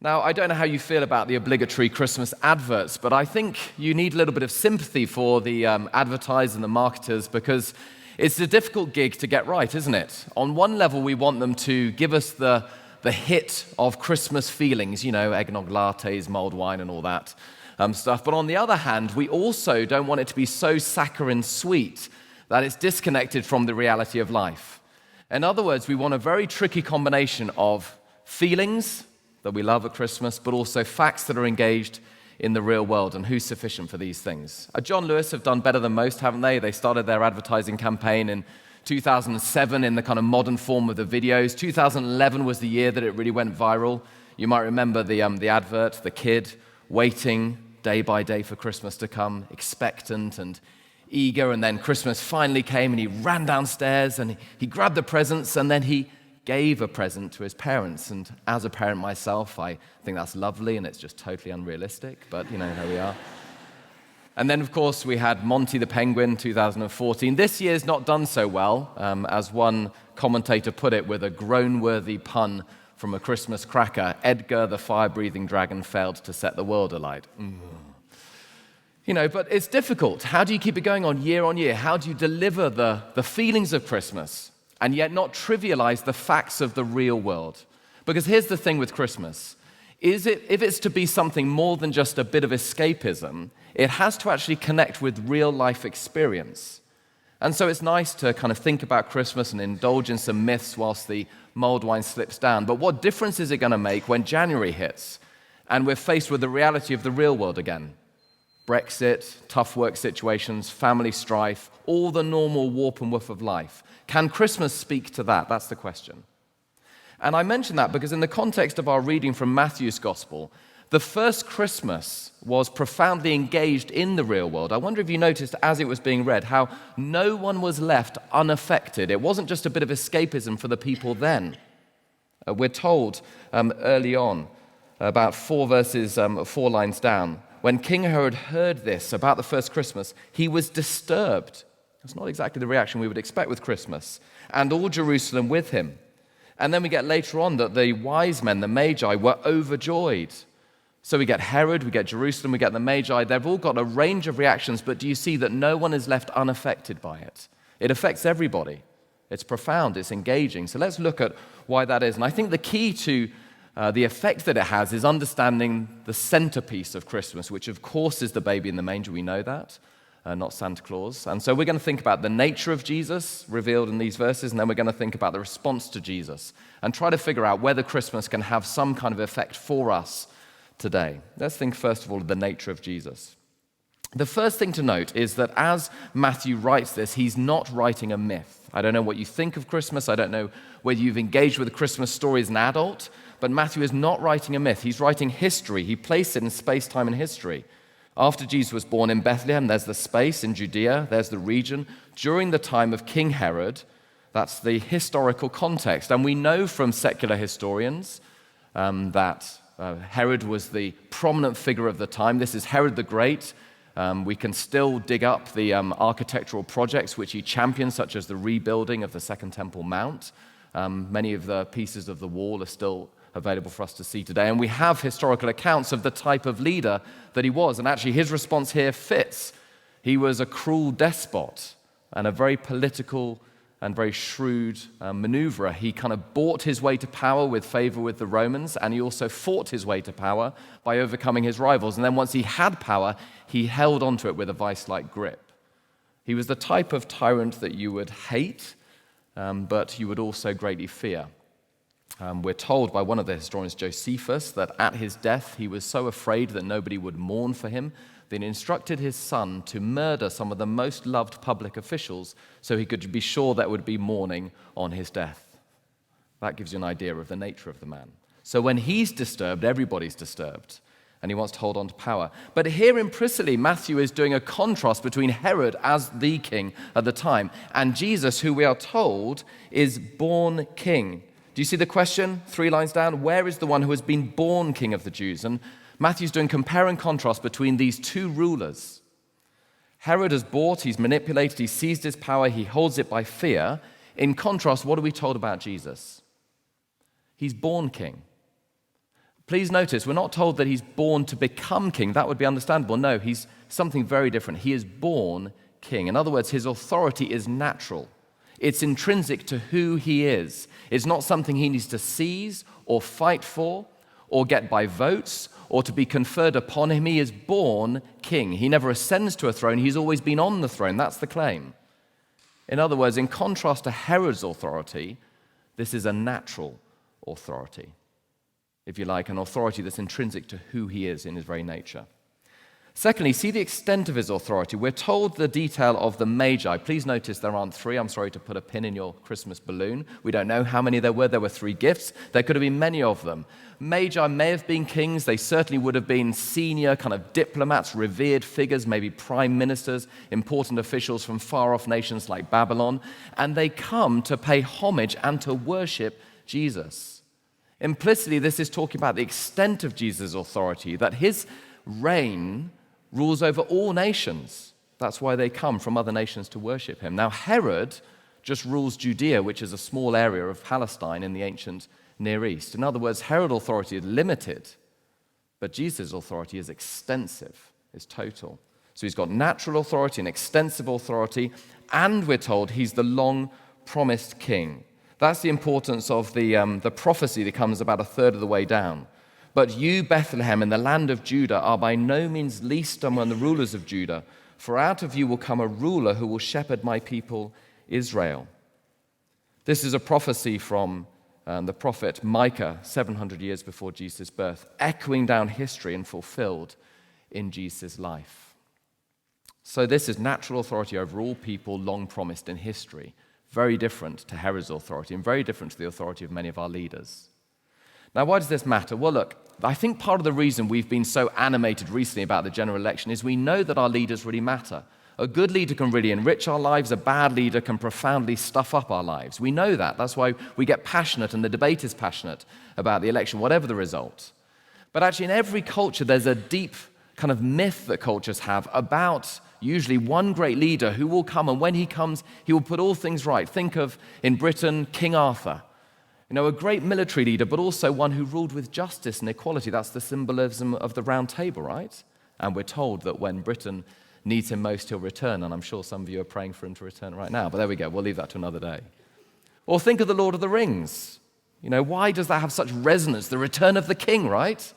Now, I don't know how you feel about the obligatory Christmas adverts, but I think you need a little bit of sympathy for the advertisers and the marketers because it's a difficult gig to get right, isn't it? On one level, we want them to give us the hit of Christmas feelings, eggnog lattes, mulled wine, and all that stuff. But on the other hand, we also don't want it to be so saccharine sweet that it's disconnected from the reality of life. In other words, we want a very tricky combination of feelings that we love at Christmas, but also facts that are engaged in the real world, and who's sufficient for these things. John Lewis have done better than most, haven't they? They started their advertising campaign in 2007 in the kind of modern form of the videos. 2011 was the year that it really went viral. You might remember the advert, the kid waiting day by day for Christmas to come, expectant and eager, and then Christmas finally came and he ran downstairs and he grabbed the presents and then he gave a present to his parents. And as a parent myself, I think that's lovely and it's just totally unrealistic, but here we are. And then, of course, we had Monty the Penguin, 2014. This year's not done so well, as one commentator put it with a groan-worthy pun from a Christmas cracker. Edgar the fire-breathing dragon failed to set the world alight. But it's difficult. How do you keep it going on year? How do you deliver the feelings of Christmas and yet not trivialize the facts of the real world? Because here's the thing with Christmas. If it's to be something more than just a bit of escapism, it has to actually connect with real life experience. And so it's nice to kind of think about Christmas and indulge in some myths whilst the mulled wine slips down. But what difference is it going to make when January hits and we're faced with the reality of the real world again? Brexit, tough work situations, family strife, all the normal warp and woof of life. Can Christmas speak to that? That's the question. And I mention that because in the context of our reading from Matthew's Gospel, the first Christmas was profoundly engaged in the real world. I wonder if you noticed as it was being read how no one was left unaffected. It wasn't just a bit of escapism for the people then. We're told early on, about 4 lines down, when King Herod heard this about the first Christmas, he was disturbed. That's not exactly the reaction we would expect with Christmas. And all Jerusalem with him. And then we get later on that the wise men, the Magi, were overjoyed. So we get Herod, we get Jerusalem, we get the Magi. They've all got a range of reactions, but do you see that no one is left unaffected by it? It affects everybody. It's profound, it's engaging. So let's look at why that is. And I think the key to the effect that it has is understanding the centerpiece of Christmas, which of course is the baby in the manger. We know that, not Santa Claus. And so we're going to think about the nature of Jesus revealed in these verses, and then we're going to think about the response to Jesus and try to figure out whether Christmas can have some kind of effect for us today. Let's think first of all of the nature of Jesus. The first thing to note is that as Matthew writes this, he's not writing a myth. I don't know what you think of Christmas. I don't know whether you've engaged with a Christmas story as an adult, but Matthew is not writing a myth. He's writing history. He placed it in space, time, and history. After Jesus was born in Bethlehem, there's the space in Judea, there's the region. During the time of King Herod, that's the historical context. And we know from secular historians that Herod was the prominent figure of the time. This is Herod the Great. We can still dig up the architectural projects which he championed, such as the rebuilding of the Second Temple Mount. Many of the pieces of the wall are still available for us to see today. And we have historical accounts of the type of leader that he was. And actually, his response here fits. He was a cruel despot and a very political and very shrewd maneuverer. He kind of bought his way to power with favor with the Romans, and he also fought his way to power by overcoming his rivals. And then once he had power, he held onto it with a vice-like grip. He was the type of tyrant that you would hate, but you would also greatly fear. We're told by one of the historians, Josephus, that at his death he was so afraid that nobody would mourn for him that he instructed his son to murder some of the most loved public officials so he could be sure there would be mourning on his death. That gives you an idea of the nature of the man. So when he's disturbed, everybody's disturbed, and he wants to hold on to power. But here implicitly, Matthew is doing a contrast between Herod as the king at the time and Jesus, who we are told is born king. Do you see the question? 3 lines down. Where is the one who has been born king of the Jews? And Matthew's doing compare and contrast between these two rulers. Herod has bought, he's manipulated, he's seized his power, he holds it by fear. In contrast, what are we told about Jesus? He's born king. Please notice, we're not told that he's born to become king. That would be understandable. No, he's something very different. He is born king. In other words, his authority is natural. It's intrinsic to who he is. It's not something he needs to seize or fight for or get by votes or to be conferred upon him. He is born king. He never ascends to a throne. He's always been on the throne. That's the claim. In other words, in contrast to Herod's authority, this is a natural authority. If you like, an authority that's intrinsic to who he is in his very nature. Secondly, see the extent of his authority. We're told the detail of the Magi. Please notice there aren't three. I'm sorry to put a pin in your Christmas balloon. We don't know how many there were. There were 3 gifts. There could have been many of them. Magi may have been kings. They certainly would have been senior kind of diplomats, revered figures, maybe prime ministers, important officials from far-off nations like Babylon. And they come to pay homage and to worship Jesus. Implicitly, this is talking about the extent of Jesus' authority, that his reign rules over all nations. That's why they come from other nations to worship him. Now, Herod just rules Judea, which is a small area of Palestine in the ancient Near East. In other words, Herod's authority is limited, but Jesus' authority is extensive, is total. So he's got natural authority and extensive authority, and we're told he's the long-promised king. That's the importance of the prophecy that comes about a third of the way down. But you, Bethlehem, in the land of Judah, are by no means least among the rulers of Judah, for out of you will come a ruler who will shepherd my people Israel. This is a prophecy from the prophet Micah, 700 years before Jesus' birth, echoing down history and fulfilled in Jesus' life. So this is natural authority over all people long promised in history, very different to Herod's authority and very different to the authority of many of our leaders. Now, why does this matter? Well, look, I think part of the reason we've been so animated recently about the general election is we know that our leaders really matter. A good leader can really enrich our lives. A bad leader can profoundly stuff up our lives. We know that. That's why we get passionate, and the debate is passionate about the election, whatever the result. But actually, in every culture, there's a deep kind of myth that cultures have about usually one great leader who will come, and when he comes, he will put all things right. Think of, in Britain, King Arthur. You know, a great military leader, but also one who ruled with justice and equality. That's the symbolism of the Round Table, right? And we're told that when Britain needs him most, he'll return. And I'm sure some of you are praying for him to return right now. But there we go. We'll leave that to another day. Or think of the Lord of the Rings. You know, why does that have such resonance? The return of the king, right?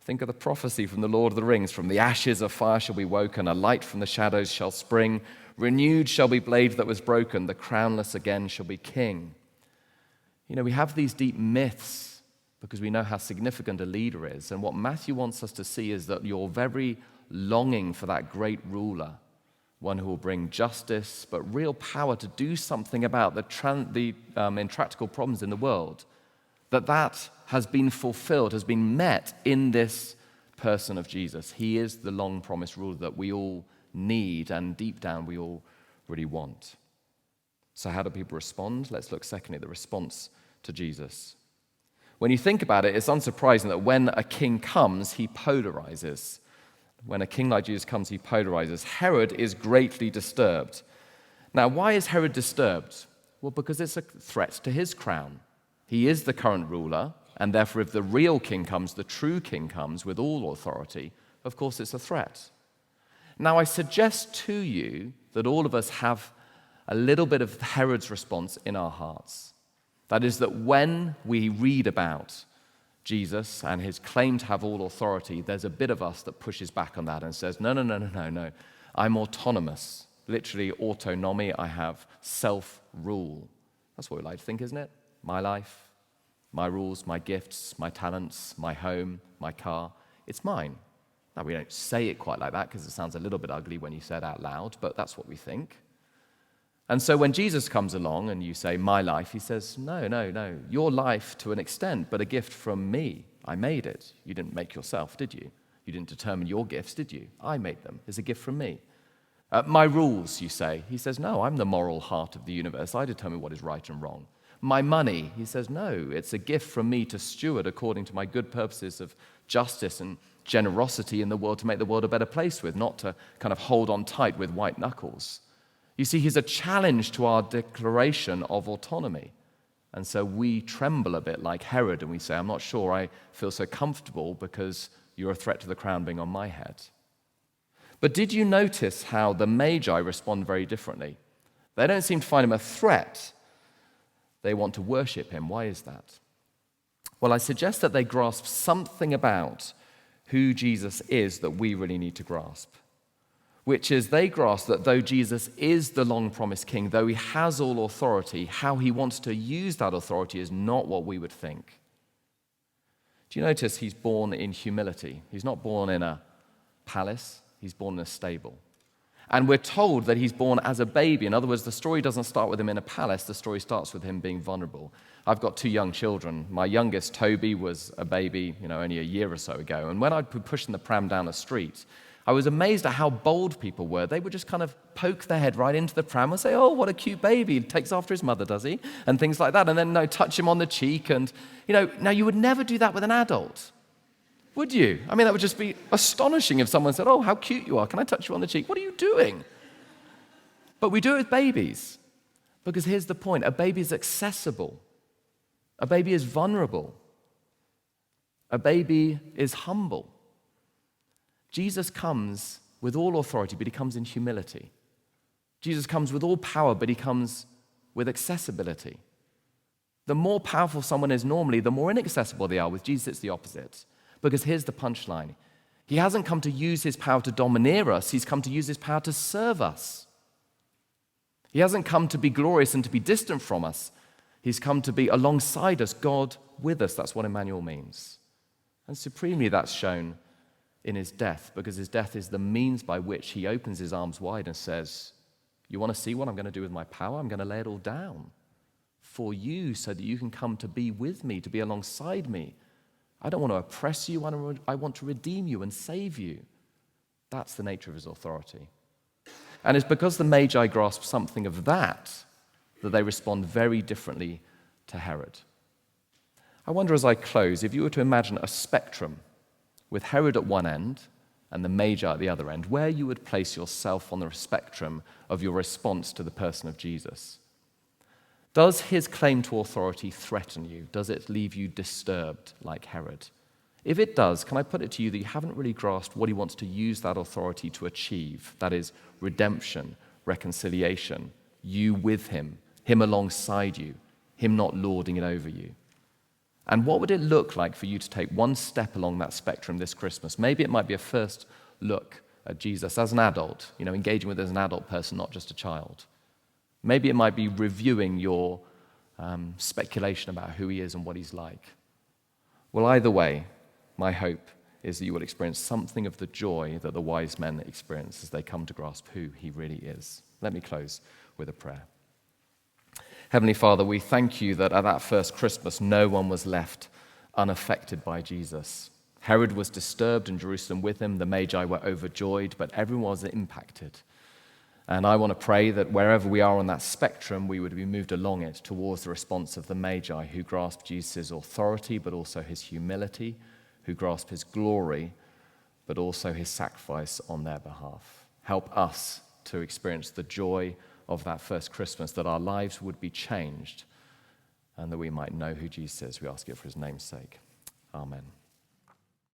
Think of the prophecy from the Lord of the Rings. From the ashes of fire shall be woken, a light from the shadows shall spring. Renewed shall be blade that was broken, the crownless again shall be king. You know, we have these deep myths because we know how significant a leader is. And what Matthew wants us to see is that your very longing for that great ruler, one who will bring justice, but real power to do something about the intractable problems in the world, that has been fulfilled, has been met in this person of Jesus. He is the long-promised ruler that we all need and deep down we all really want. So how do people respond? Let's look secondly at the response to Jesus. When you think about it, it's unsurprising that when a king comes, he polarizes. When a king like Jesus comes, he polarizes. Herod is greatly disturbed. Now, why is Herod disturbed? Well, because it's a threat to his crown. He is the current ruler, and therefore if the real king comes, the true king comes with all authority, of course it's a threat. Now, I suggest to you that all of us have a little bit of Herod's response in our hearts. That is that when we read about Jesus and his claim to have all authority, there's a bit of us that pushes back on that and says, no. I'm autonomous. Literally autonomy. I have self-rule. That's what we like to think, isn't it? My life, my rules, my gifts, my talents, my home, my car. It's mine. Now, we don't say it quite like that because it sounds a little bit ugly when you say it out loud, but that's what we think. And so when Jesus comes along and you say, my life, he says, no, your life to an extent, but a gift from me. I made it. You didn't make yourself, did you? You didn't determine your gifts, did you? I made them. It's a gift from me. My rules, you say. He says, no, I'm the moral heart of the universe. I determine what is right and wrong. My money, he says, no, it's a gift from me to steward according to my good purposes of justice and generosity in the world to make the world a better place with, not to kind of hold on tight with white knuckles. You see, he's a challenge to our declaration of autonomy. And so we tremble a bit like Herod, and we say, I'm not sure I feel so comfortable because you're a threat to the crown being on my head. But did you notice how the Magi respond very differently? They don't seem to find him a threat. They want to worship him. Why is that? Well, I suggest that they grasp something about who Jesus is that we really need to grasp, which is they grasp that though Jesus is the long-promised king, though he has all authority, how he wants to use that authority is not what we would think. Do you notice he's born in humility? He's not born in a palace, he's born in a stable. And we're told that he's born as a baby. In other words, the story doesn't start with him in a palace, the story starts with him being vulnerable. I've got 2 young children. My youngest, Toby, was a baby, only a year or so ago. And when I'd be pushing the pram down the street, I was amazed at how bold people were. They would just kind of poke their head right into the pram and say, oh, what a cute baby. He takes after his mother, does he? And things like that. And then touch him on the cheek. And, now you would never do that with an adult, would you? I mean, that would just be astonishing if someone said, oh, how cute you are. Can I touch you on the cheek? What are you doing? But we do it with babies. Because here's the point. A baby is accessible. A baby is vulnerable. A baby is humble. Jesus comes with all authority, but he comes in humility. Jesus comes with all power, but he comes with accessibility. The more powerful someone is normally, the more inaccessible they are. With Jesus, it's the opposite. Because here's the punchline. He hasn't come to use his power to domineer us. He's come to use his power to serve us. He hasn't come to be glorious and to be distant from us. He's come to be alongside us, God with us. That's what Emmanuel means. And supremely that's shown in his death, because his death is the means by which he opens his arms wide and says, you want to see what I'm going to do with my power? I'm going to lay it all down for you so that you can come to be with me, to be alongside me. I don't want to oppress you. I want to redeem you and save you. That's the nature of his authority. And it's because the Magi grasp something of that they respond very differently to Herod. I wonder as I close, if you were to imagine a spectrum with Herod at one end and the Magi at the other end, where you would place yourself on the spectrum of your response to the person of Jesus. Does his claim to authority threaten you? Does it leave you disturbed like Herod? If it does, can I put it to you that you haven't really grasped what he wants to use that authority to achieve? That is redemption, reconciliation, you with him alongside you, him not lording it over you. And what would it look like for you to take one step along that spectrum this Christmas? Maybe it might be a first look at Jesus as an adult, engaging with as an adult person, not just a child. Maybe it might be reviewing your speculation about who he is and what he's like. Well, either way, my hope is that you will experience something of the joy that the wise men experience as they come to grasp who he really is. Let me close with a prayer. Heavenly Father, we thank you that at that first Christmas, no one was left unaffected by Jesus. Herod was disturbed and Jerusalem with him. The Magi were overjoyed, but everyone was impacted. And I want to pray that wherever we are on that spectrum, we would be moved along it towards the response of the Magi who grasped Jesus' authority, but also his humility, who grasped his glory, but also his sacrifice on their behalf. Help us to experience the joy of that first Christmas, that our lives would be changed and that we might know who Jesus is. We ask it for his name's sake. Amen.